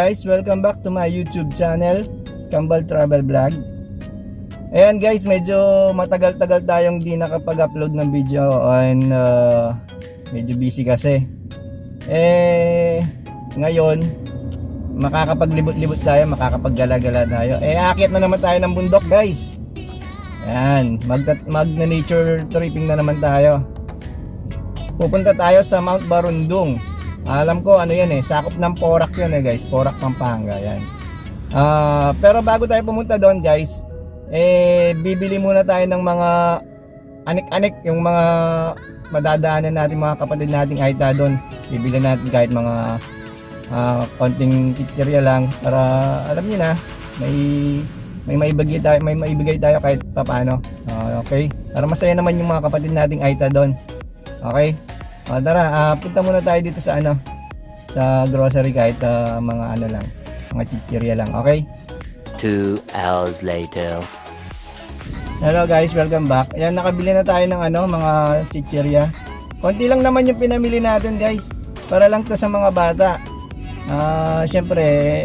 guys, welcome back to my YouTube channel, Kambal Travel Vlog. Ayan guys, medyo matagal-tagal tayong di nakapag-upload ng video and medyo busy kasi. Ngayon, makakapaglibot-libot tayo, makakapaggala-gala tayo. Aakyat na naman tayo ng bundok guys. Ayan, mag-nature tripping na naman tayo. Pupunta tayo sa Mount Barundong. Alam ko ano yan sakop ng Porac yun guys, Porac, Pampanga yan. Pero bago tayo pumunta doon guys, bibili muna tayo ng mga anik-anik, yung mga madadaanan natin, mga kapatid nating Aita doon. Bibili natin kahit mga konting chichirya lang para alam niyo na, may maibigay tayo kahit papaano. Okay? Para masaya naman yung mga kapatid nating Aita doon. Okay? Tara, punta muna tayo dito sa sa grocery kahit mga lang, mga chichirya lang, okay? 2 hours later. Hello guys, welcome back. Ayan, nakabili na tayo ng mga chichirya. Konti lang naman yung pinamili natin guys, para lang to sa mga bata. Syempre,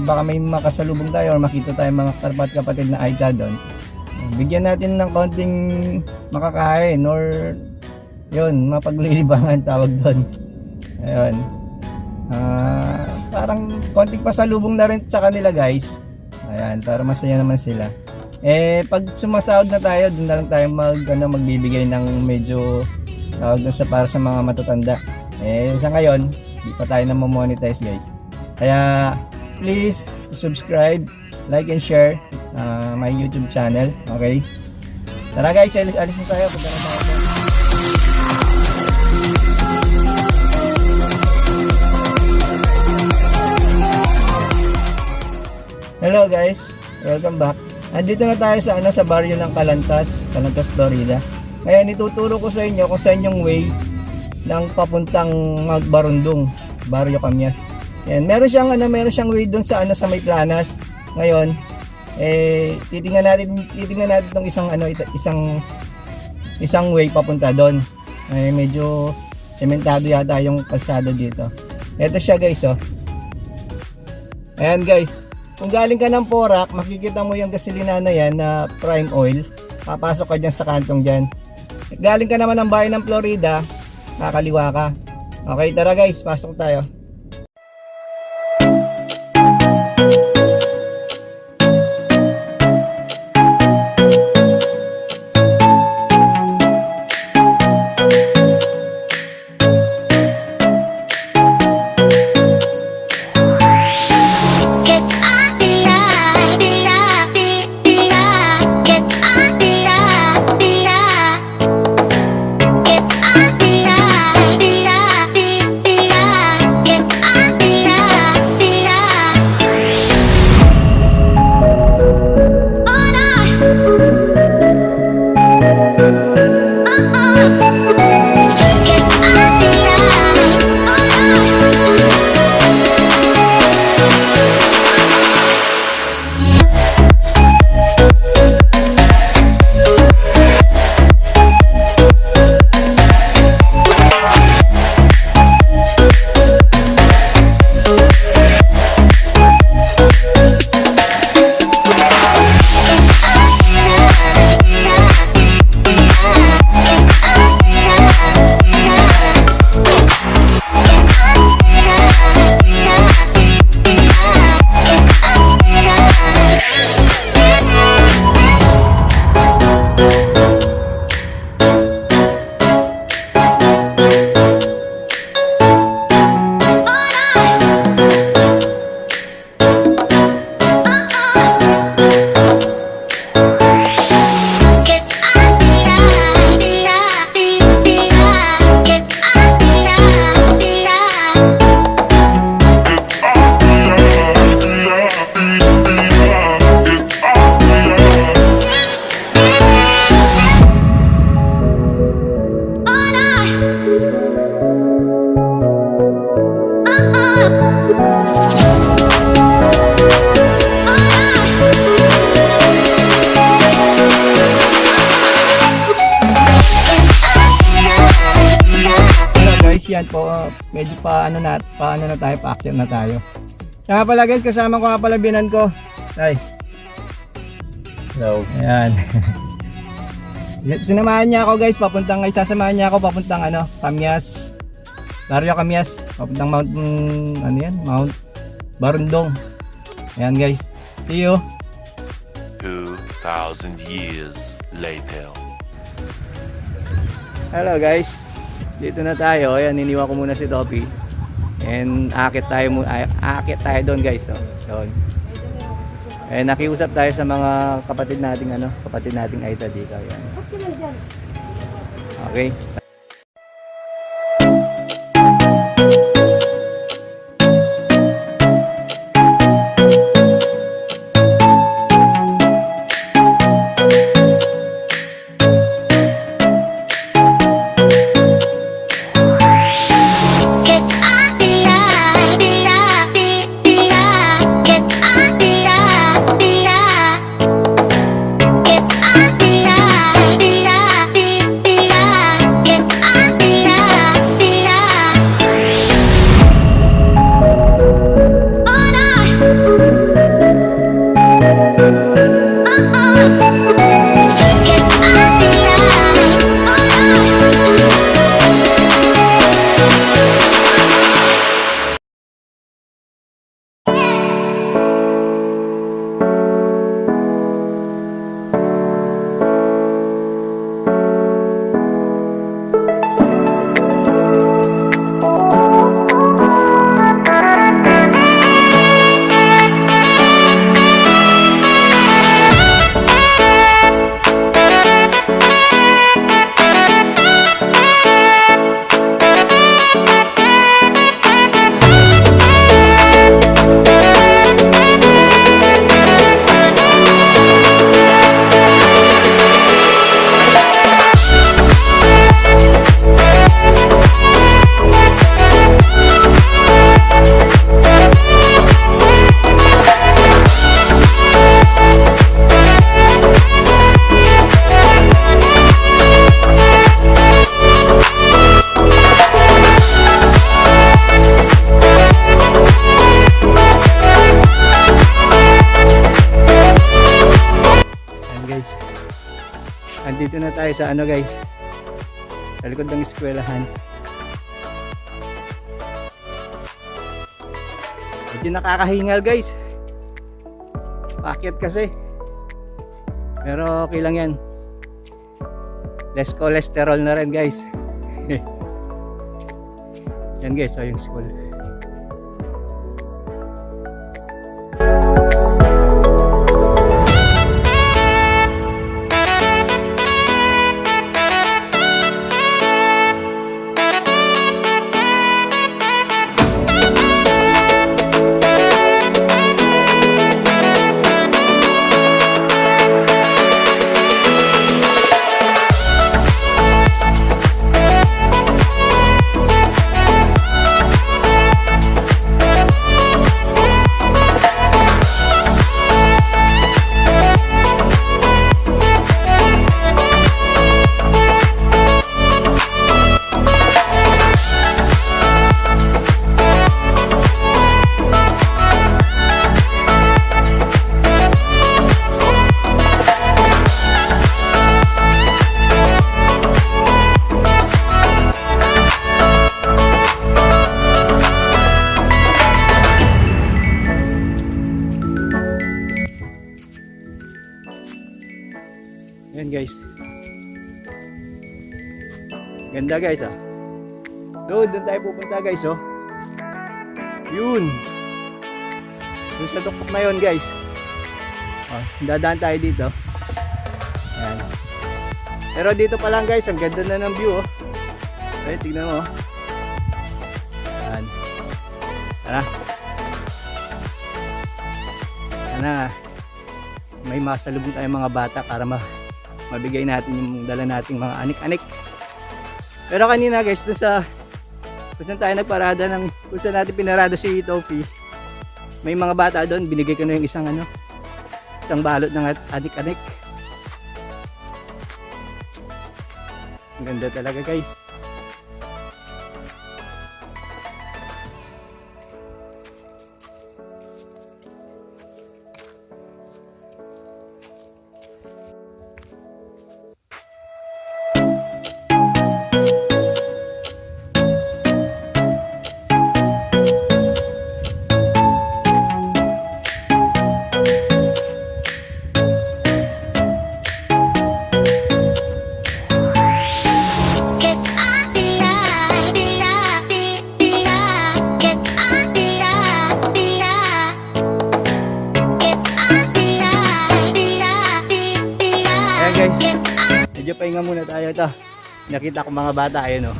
baka may makasalubong tayo or makita tayo mga kapatid na Aita doon. Bigyan natin ng konting makakain or yun, mapaglilibangan tawag doon. Ayun. Parang konting pasalubong na rin sa kanila guys. Ayan, para masaya naman sila. Pag sumasahod na tayo, doon na lang tayo magbibigay ng medyo tawag na para sa mga matatanda. Sa ngayon, di pa tayo na monetize guys. Kaya please subscribe, like and share my YouTube channel. Okay? Tara guys, alis na tayo. Punta na tayo. Hello guys, welcome back. Andito na tayo sa baryo ng Calantas, Florida. Kaya ituturo ko sa inyo kung saan yung way ng papuntang Mount Barundong, Barrio Camias. Yan, meron siyang way doon sa may Planas. Ngayon, titingnan natin tong isang way papunta doon. Medyo sementado yata yung kalsada dito. Ito siya guys, oh. Ayan guys. Kung galing ka ng Porac, makikita mo yung gasolina na yan na prime oil. Papasok ka dyan sa kantong dyan. Galing ka naman ng bayan ng Florida, kakaliwa ka. Okay, tara guys, pasok tayo. yan po, medyo paano na tayo, paakyat na tayo. Kaya pala guys, kasama ko nga pala binan ko. Ay. No. Ayan. Sinamahan niya ako guys, sasamahan niya ako papuntang Camias. Barrio Camias, papuntang Mount, Mount Barundong. Ayan guys. See you. 2,000 years later. Hello guys. Dito na tayo. Ayan, iniwan ko muna si Topi. And akit tayo doon guys. Doon. Eh nakiusap tayo sa mga kapatid nating Aita dito. Ayan. Okay. Andito na tayo sa guys, sa likod ng eskwelahan. Medyo nakakahingal guys, paakyat kasi, pero okay lang yan, less cholesterol na rin guys. Yan guys, so yung school. Yan guys, ganda guys doon tayo pupunta guys yun doon sa tuktok na yun guys. Dadaan tayo dito. Yan. Pero dito pa lang guys, ang ganda na ng view ay tignan mo yan. Sana may masalubong tayong mga bata para mabigay natin yung dala nating mga anik-anik. Pero kanina guys, kung saan tayo nagparada kung saan natin pinarada si Topi, may mga bata doon, binigay ko na yung isang balot ng anik-anik. Ang ganda talaga guys. guys. Medyo pahinga muna tayo ito. Nakita ko mga bata, ayun oh.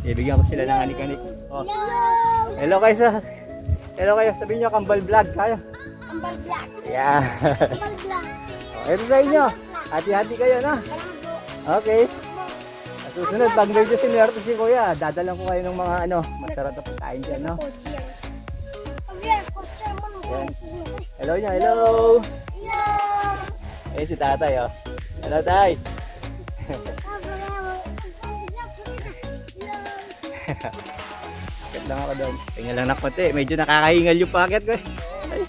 Ibigyan ko sila ng anik-anik. Oh. Hello guys. Hello kayo. Sabihin nyo, Kambal Vlog. Kaya? Kambal Black. Yeah. Kambal Black. Oh, ito sa inyo. Hati-hati kayo na. Okay. At susunod, pag medyo sinwerte si Kuya, dadalang ko kayo ng mga masarap na pagkain dyan, no? Yan. Hello niya, hello! Eh, si tatay, oh. Hello, tay! Akit lang ako doon. Tingnan lang na konti. Medyo nakakahingal yung packet ko, eh. Ay.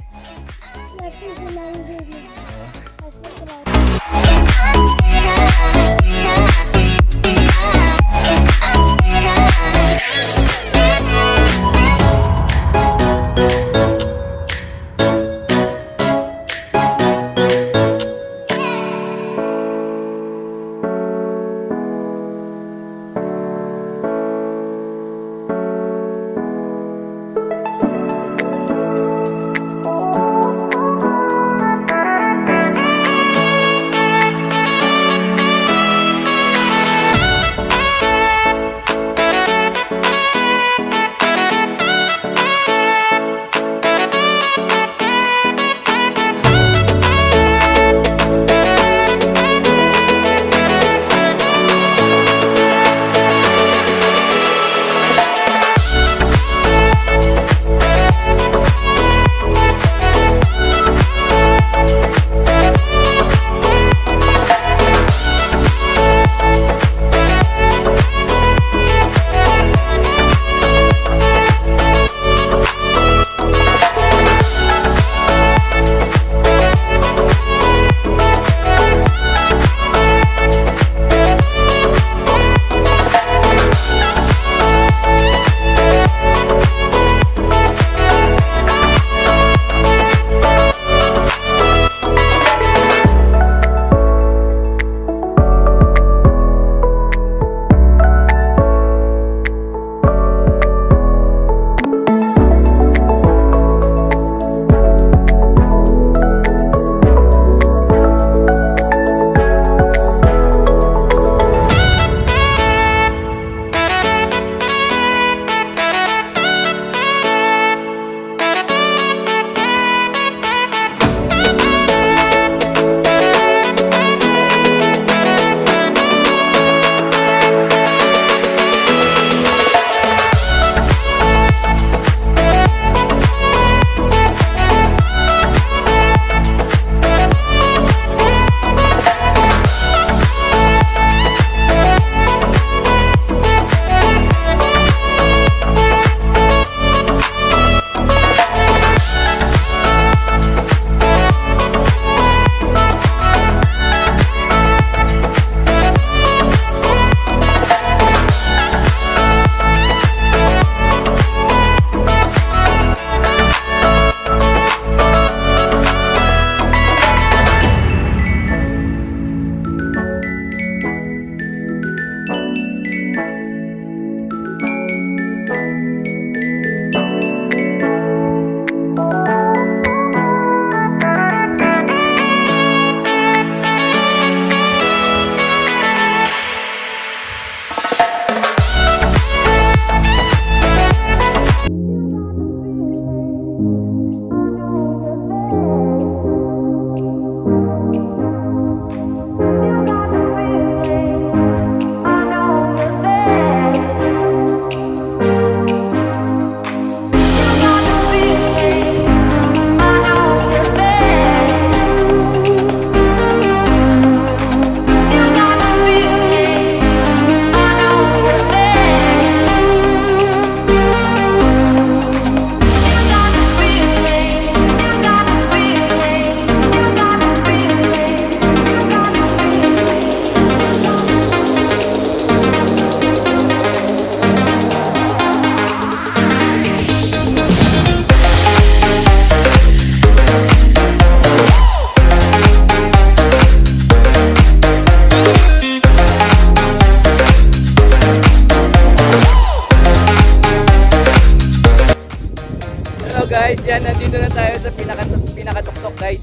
guys, yan, nandito na tayo sa pinakatuktok guys.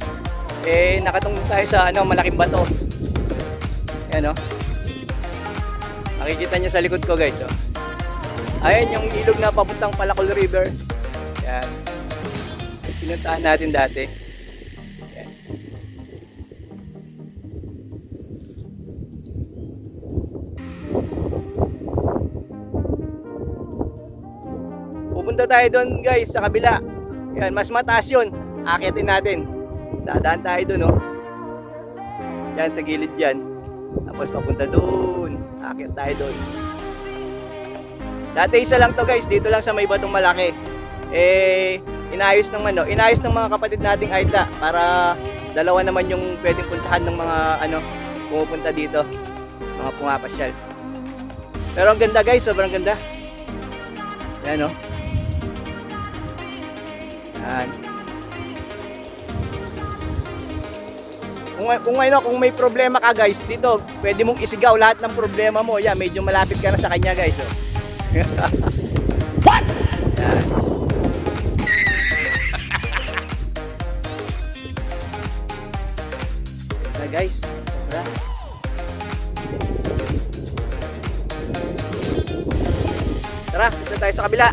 Eh, nakatung tayo sa malaking bato. Yan, oh. Makikita nyo sa likod ko, guys, oh. Ayan yung ilog na papuntang Palacol River. Yan. Pinuntahan natin dati. Yan. Pupunta tayo doon, guys, sa kabila. Yan, mas mataas yun. Akitin natin. Dadaan tayo doon, oh. Yan, sa gilid yan. Tapos papunta doon. Akit tayo doon. Dati isa lang to, guys, dito lang sa may batong malaki. Inayos ng mga kapatid nating Aita para dalawa naman yung pwedeng puntahan ng mga pumupunta dito, mga pumapasyal. Pero ang ganda, guys, sobrang ganda. Yan, oh. Yan. Kung may problema ka, guys, dito pwede mong isigaw lahat ng problema mo. Yan, medyo malapit ka na sa kanya, guys, oh. What? Yan. Na, guys. Sobra. Tara, punta tayo sa kabila.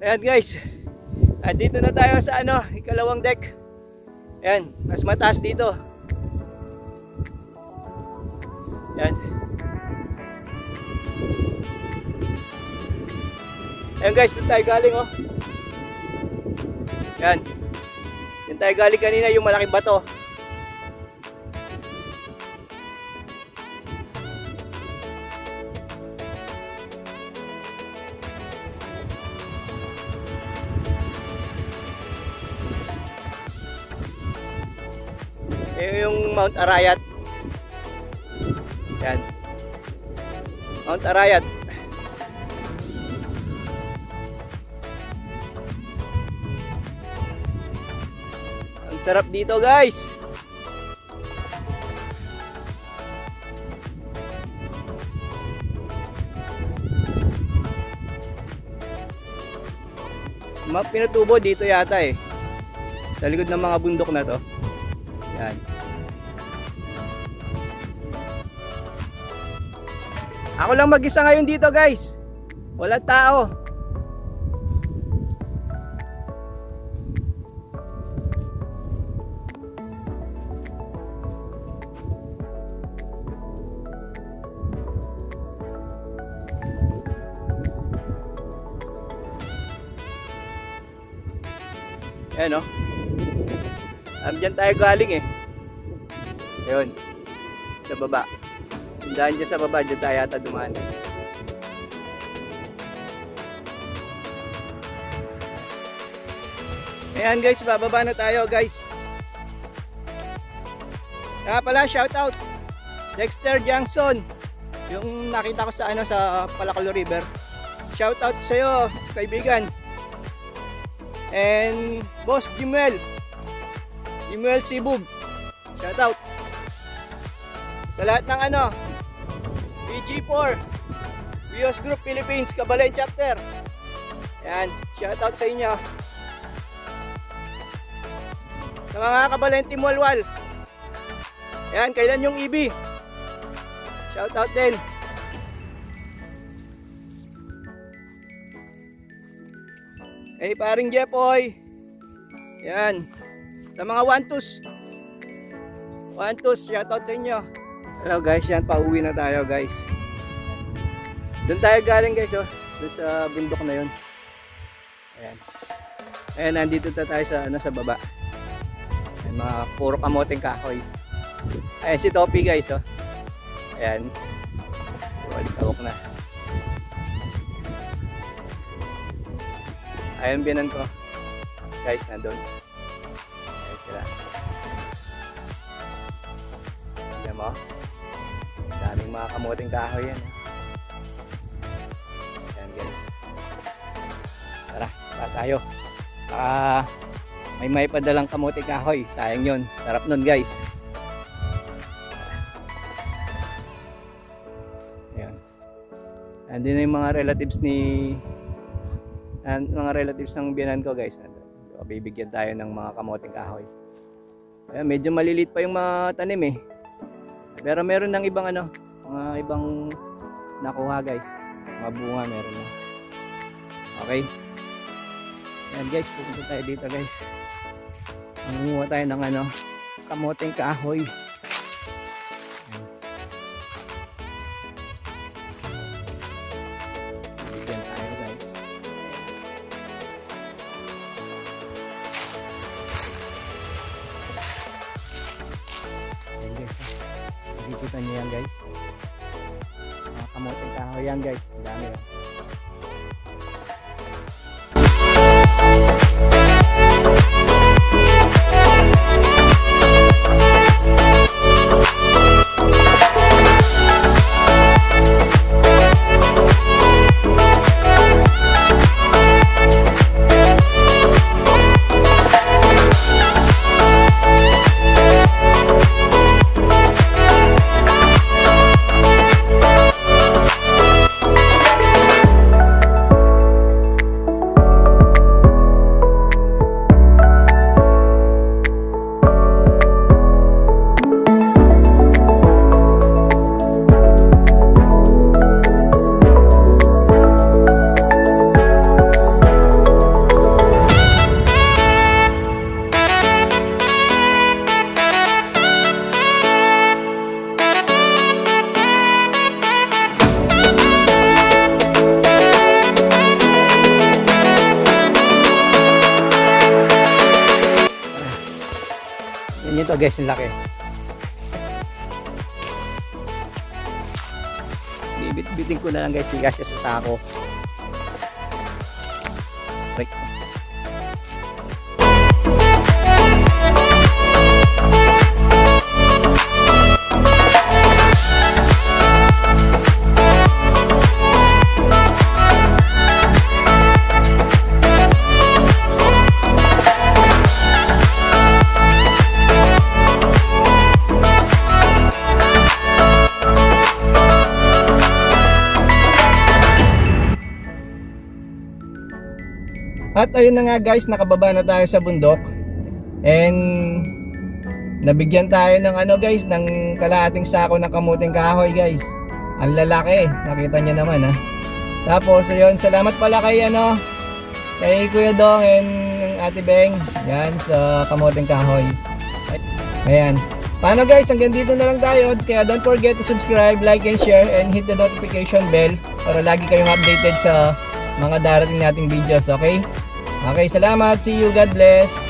Ayan, guys, dito na tayo sa ikalawang deck. Ayan, mas mataas dito. Ayan. Ayan, guys, dito tayo galing, oh. Ayan. Dito tayo galing kanina, yung malaking bato. Yung Mount Arayat. Yan. Mount Arayat. Ang sarap dito, guys. Pinutubo dito yata eh. Sa likod ng mga bundok na to. Yan. Ako lang mag-isa ngayon dito guys. Walang tao. Ayan o. Diyan tayo galing eh. Ayun. Sa baba. Dahil dyan sa baba, dyan tayo yata dumaan. Ayan guys, bababa na tayo guys. Kaya pala, shout out Dexter Johnson. Yung nakita ko sa sa Palacalo River. Shout out sa iyo, kaibigan. And Boss Jimuel Sibug. Shout out. Sa lahat ng BG4 Vios Group Philippines Kabalen Chapter. Ayan, shout out sa inyo. Sa mga Kabalen Team Walwal. Ayan, kailan yung EB? Shout out din. Paring Jepoy. Ayan. Sa mga Wantus, shout out sa inyo. Hello guys, yan, pauwi na tayo guys. Doon tayo galing guys, oh. Doon sa bundok na yun. Ayan. Ayan, nandito na tayo sa sa baba. Ayan, mga puro kamoting kahoy. Ayan si Topi guys, oh. Ayan. Tawag na. Ayan binan ko. Guys, nandun. Ayan sila. Ayan mo. Daming mga kamoting kahoy yan. Ayan guys. Tara, pa tayo. May padalang kamoting kahoy. Sayang yun. Sarap nun guys. Ayan. Andun na yung mga relatives ng biyanan ko guys. So, bibigyan tayo ng mga kamoting kahoy. Ayan, medyo maliliit pa yung mga tanim eh. Pero meron ng ibang mga ibang nakuha guys. Mga bunga meron na. Okay. Ayan guys, pupunta tayo dito guys. Mangunguha tayo ng kamoting kahoy. Bibigyan tayo guys. Ayan guys. Nakikita nyo yan guys. Mga kamoting kahoy yan guys. Ang dami yan. Ito guys, yung laki. Bibit-bitin ko na lang guys, siya sa sako. Right. At ayun na nga guys, nakababa na tayo sa bundok. And nabigyan tayo ng guys, ng kalahating sako ng kamuting kahoy guys. Ang lalaki, nakita niyo naman ha. Tapos ayun, salamat pala kay kay Kuya Dong and Ate Beng. Yan sa Kamoteng Kahoy. Ayan. Paano guys, hanggang dito na lang tayo. Kaya don't forget to subscribe, like and share and hit the notification bell para lagi kayong updated sa mga darating nating videos, okay? Okay, salamat. See you. God bless.